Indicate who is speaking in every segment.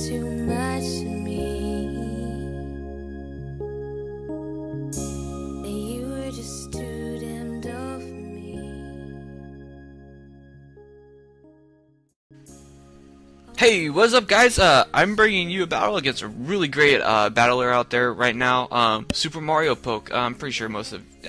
Speaker 1: too much to me. That you were just too damn dull for me.
Speaker 2: Hey, what's up guys? I'm bringing you a battle against a really great battler out there right now, SuperMarioPoke. I'm pretty sure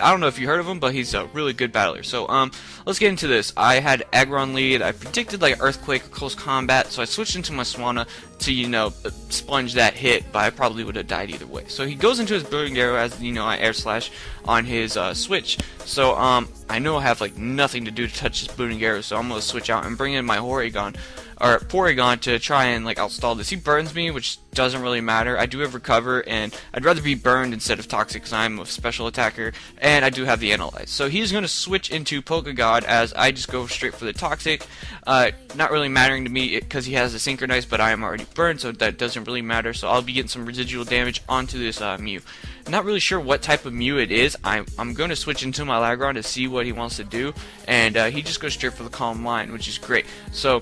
Speaker 2: I don't know if you heard of him, but he's a really good battler. So let's get into this. I had Aggron lead. I predicted like Earthquake or Close Combat, so I switched into my Swanna to, you know, sponge that hit, but I probably would have died either way. So he goes into his Brilliant Arrow as, you know, I Air Slash on his switch. So I know I have like nothing to do to touch this Brilliant Arrow, so I'm going to switch out and bring in my Porygon to try and like outstall this. He burns me, which doesn't really matter. I do have Recover, and I'd rather be burned instead of Toxic because I'm a special attacker, and I do have the Analyze. So he's going to switch into Pokegod as I just go straight for the Toxic. Not really mattering to me because he has the Synchronize, but I am already burned, so that doesn't really matter. So I'll be getting some residual damage onto this Mew. Not really sure what type of Mew it is. I'm going to switch into my Lagron to see what he wants to do, and he just goes straight for the Calm Mind, which is great. So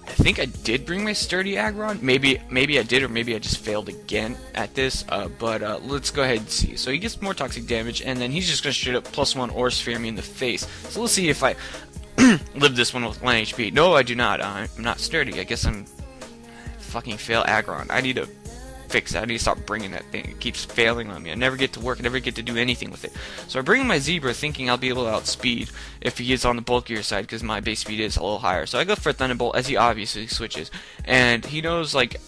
Speaker 2: I think I did bring my Sturdy Aggron. Maybe I did, or maybe I just failed again at this. But let's go ahead and see. So he gets more toxic damage, and then he's just going to straight up +1 Aura Sphere me in the face. So let's see if I live this one with 1 HP. No, I do not. I'm not Sturdy. I guess I'm fucking fail Aggron. I need to fix that. I need to stop bringing that thing. It keeps failing on me. I never get to work. I never get to do anything with it. So I bring in my Zebra thinking I'll be able to outspeed if he is on the bulkier side because my base speed is a little higher. So I go for Thunderbolt as he obviously switches. And he knows like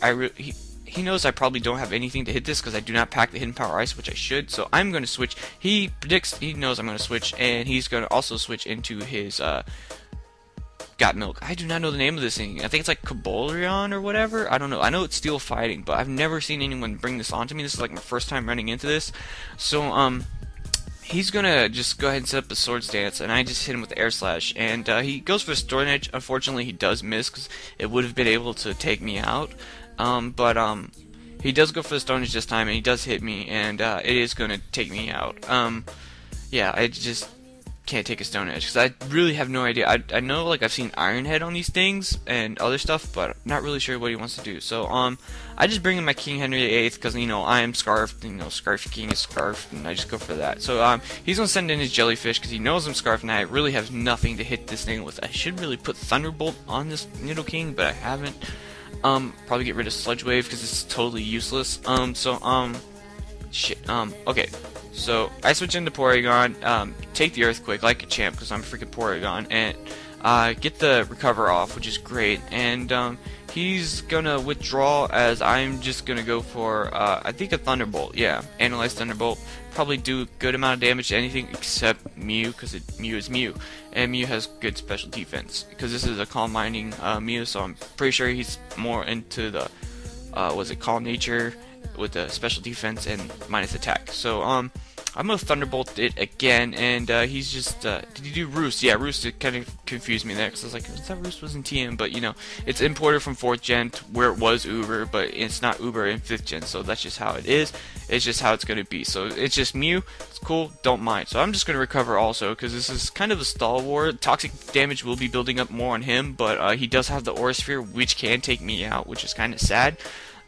Speaker 2: he knows I probably don't have anything to hit this because I do not pack the Hidden Power Ice, which I should. So I'm going to switch. He knows I'm going to switch, and he's going to also switch into his Got Milk. I do not know the name of this thing. I think it's like Cabolion or whatever. I don't know. I know it's Steel Fighting, but I've never seen anyone bring this onto me. This is like my first time running into this. So he's gonna just go ahead and set up a Swords Dance, and I just hit him with the Air Slash, and he goes for a Storm Edge. Unfortunately, he does miss because it would have been able to take me out. But he does go for the Stone Edge this time, and he does hit me, and it is gonna take me out. Yeah, I just can't take a Stone Edge because I really have no idea. I know like I've seen Iron Head on these things and other stuff, but I'm not really sure what he wants to do. So I just bring in my King Henry VIII because, you know, I am Scarfed. You know, Scarf King is Scarfed, and I just go for that. So he's gonna send in his Jellyfish because he knows I'm Scarfed, and I really have nothing to hit this thing with. I should really put Thunderbolt on this Nidoking, but I haven't. Probably get rid of Sludge Wave because it's totally useless. Shit. Okay. So I switch into Porygon, take the Earthquake like a champ because I'm freaking Porygon, and get the Recover off, which is great. And he's gonna withdraw as I'm just gonna go for I think a Thunderbolt. Yeah, Analyze Thunderbolt. Probably do a good amount of damage to anything except Mew because Mew is Mew, and Mew has good special defense because this is a Calm Minding Mew. So I'm pretty sure he's more into the Calm Nature with the special defense and minus attack. So I'm gonna Thunderbolt it again, and he's just did he do Roost? Yeah, Roost. It kind of confused me there because I was like, I thought Roost was in TM, but you know, it's imported from 4th gen to where it was Uber, but it's not Uber in 5th gen, so that's just how it is. It's just how it's gonna be. So it's just Mew. It's cool. Don't mind. So I'm just gonna Recover also because this is kind of a stall war. Toxic damage will be building up more on him, but he does have the Aura Sphere, which can take me out, which is kind of sad.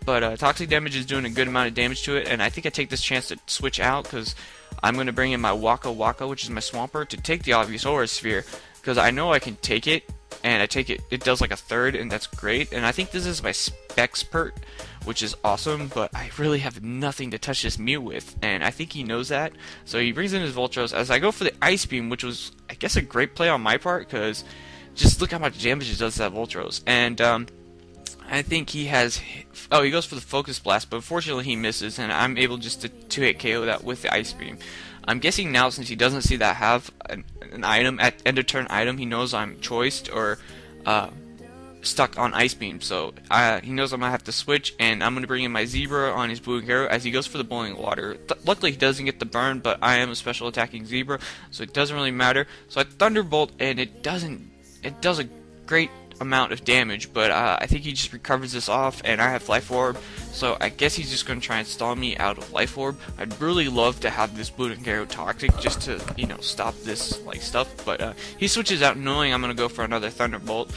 Speaker 2: But Toxic Damage is doing a good amount of damage to it, and I think I take this chance to switch out because I'm going to bring in my Waka Waka, which is my Swampert, to take the obvious Aura Sphere because I know I can take it, and I take it, it does like a third, and that's great. And I think this is my Spexpert, which is awesome, but I really have nothing to touch this Mew with, and I think he knows that. So he brings in his Voltros as I go for the Ice Beam, which was, I guess, a great play on my part because just look how much damage it does to that Voltros. And I think he has. Oh, he goes for the Focus Blast, but unfortunately he misses, and I'm able just to 2-hit KO that with the Ice Beam. I'm guessing now, since he doesn't see that have an item at end of turn item, he knows I'm choiced or stuck on Ice Beam. So he knows I'm gonna have to switch, and I'm gonna bring in my Zebra on his Blue Arrow as he goes for the Boiling Water. Luckily he doesn't get the burn, but I am a special attacking Zebra, so it doesn't really matter. So I Thunderbolt, and it does a great amount of damage, but I think he just recovers this off, and I have Life Orb, so I guess he's just going to try and stall me out of Life Orb. I'd really love to have this Blue Arrow Toxic just to, you know, stop this like stuff, but he switches out knowing I'm going to go for another Thunderbolt.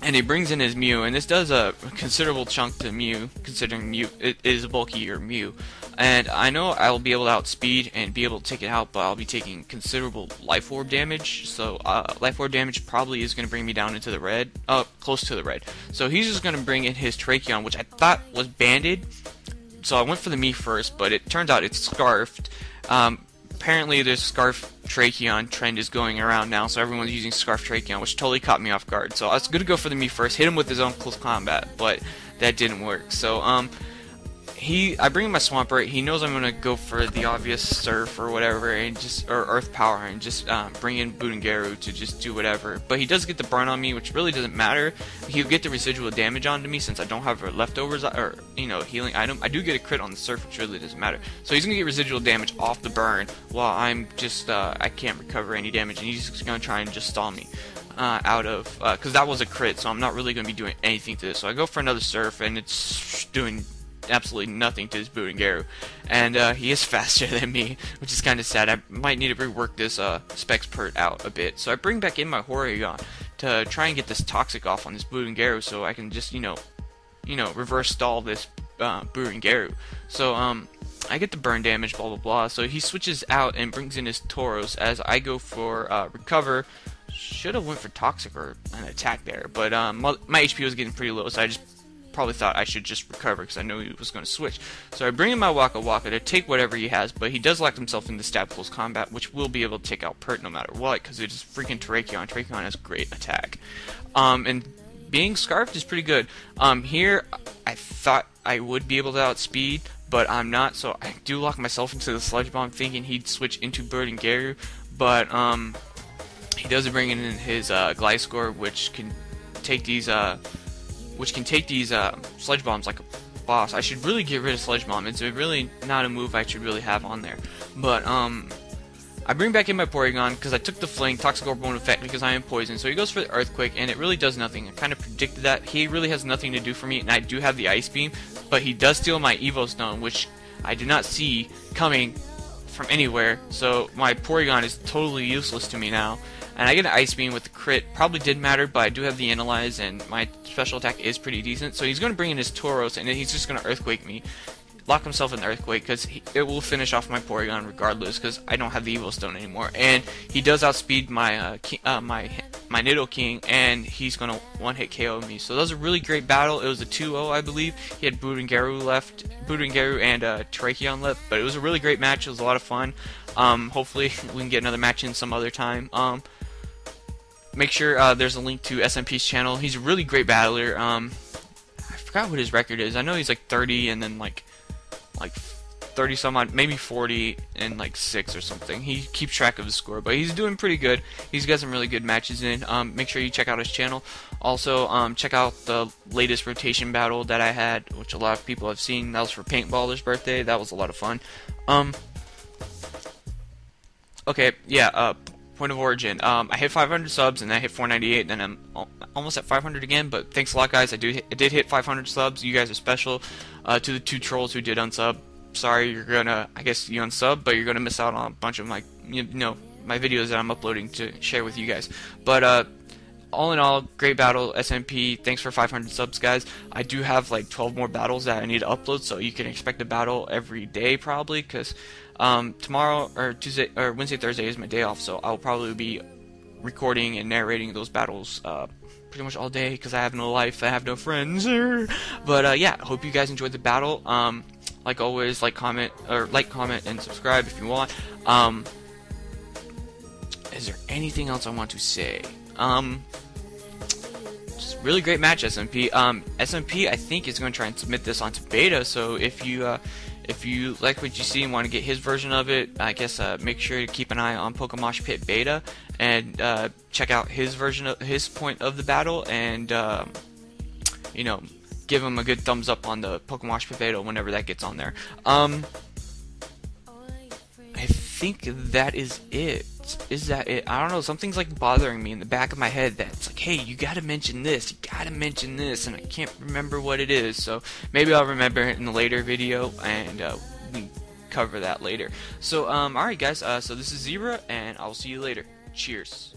Speaker 2: and he brings in his Mew, and this does a considerable chunk to Mew, considering Mew it is a bulkier Mew. And I know I'll be able to outspeed and be able to take it out, but I'll be taking considerable Life Orb damage. So Life Orb damage probably is going to bring me down into the red, close to the red. So he's just going to bring in his Tracheon, which I thought was banded. So I went for the Mii first, but it turns out it's Scarfed. Apparently there's Scarf Tracheon trend is going around now, so everyone's using Scarf Tracheon, which totally caught me off guard. So I was gonna go for the Mii first, hit him with his own close combat, but that didn't work. So I bring in my Swampert. He knows I'm gonna go for the obvious Surf or whatever, and or Earth Power, and just bring in Boongaru to just do whatever. But he does get the burn on me, which really doesn't matter. He'll get the residual damage onto me since I don't have a leftovers or healing item. I do get a crit on the Surf, which really doesn't matter. So he's gonna get residual damage off the burn, while I'm just I can't recover any damage, and he's just gonna try and just stall me. Out of because that was a crit, so I'm not really gonna be doing anything to this. So I go for another Surf, and it's doing absolutely nothing to his Boongaru, and he is faster than me, which is kind of sad. I might need to rework this Specs Pert out a bit. So I bring back in my Horrigon to try and get this Toxic off on this Boongaru, so I can just reverse stall this Boongaru. So I get the burn damage, blah blah blah. So he switches out and brings in his Tauros as I go for Recover. Should have went for Toxic or an attack there, but my HP was getting pretty low, so I just probably thought I should just recover because I knew he was going to switch. So I bring in my Waka Waka to take whatever he has, but he does lock himself into stab close combat, which will be able to take out Pert no matter what, because it is freaking Terrakion. Terrakion has great attack. And being Scarfed is pretty good. Here, I thought I would be able to outspeed, but I'm not, so I do lock myself into the Sludge Bomb thinking he'd switch into Boongaru, but he does bring in his Gliscor, which can take these Sludge Bombs like a boss. I should really get rid of Sludge Bomb. It's really not a move I should really have on there. But I bring back in my Porygon because I took the Fling. Toxic Orb won't affect because I am poisoned. So he goes for the Earthquake, and it really does nothing. I kind of predicted that. He really has nothing to do for me, and I do have the Ice Beam, but he does steal my Evo Stone, which I did not see coming from anywhere. So my Porygon is totally useless to me now. And I get an Ice Beam with the crit. Probably did matter, but I do have the Analyze, and my special attack is pretty decent. So he's going to bring in his Tauros, and then he's just going to Earthquake me. Lock himself in the Earthquake, because it will finish off my Porygon regardless, because I don't have the Evo Stone anymore. And he does outspeed my my Nidoking, and he's going to one-hit KO me. So that was a really great battle. It was a 2-0, I believe. He had Boongaru and Terrakion left, but it was a really great match. It was a lot of fun. Hopefully we can get another match in some other time. Make sure there's a link to SMP's channel. He's a really great battler. I forgot what his record is. I know he's like 30 and then like 30 some odd, maybe 40 and like 6 or something. He keeps track of his score, but he's doing pretty good. He's got some really good matches in. Make sure you check out his channel. Also, check out the latest rotation battle that I had, which a lot of people have seen. That was for Paintballer's birthday. That was a lot of fun. Okay, yeah, point of origin. I hit 500 subs, and I hit 498, then I'm almost at 500 again, but thanks a lot, guys. I did hit 500 subs. You guys are special. To the 2 trolls who did unsub, sorry, you're gonna, I guess you unsub, but you're gonna miss out on a bunch of my, my videos that I'm uploading to share with you guys. But, all in all, great battle, SMP. Thanks for 500 subs, guys. I do have like 12 more battles that I need to upload, so you can expect a battle every day probably, because tomorrow or Tuesday or Wednesday, Thursday is my day off, so I'll probably be recording and narrating those battles pretty much all day because I have no life, I have no friends. But yeah, hope you guys enjoyed the battle. Like always, comment, and subscribe if you want. Is there anything else I want to say? Just really great match, SMP. SMP, I think, is going to try and submit this onto beta. So if you like what you see and want to get his version of it, I guess make sure to keep an eye on Pokemosh Pit beta and check out his version of his point of the battle, and give him a good thumbs up on the Pokemosh Pit beta whenever that gets on there. I think that is it. Is that it? I don't know, something's like bothering me in the back of my head that's like, hey, you gotta mention this, and I can't remember what it is, so maybe I'll remember it in a later video, and we can cover that later. So, alright guys, so this is Zebra, and I'll see you later. Cheers.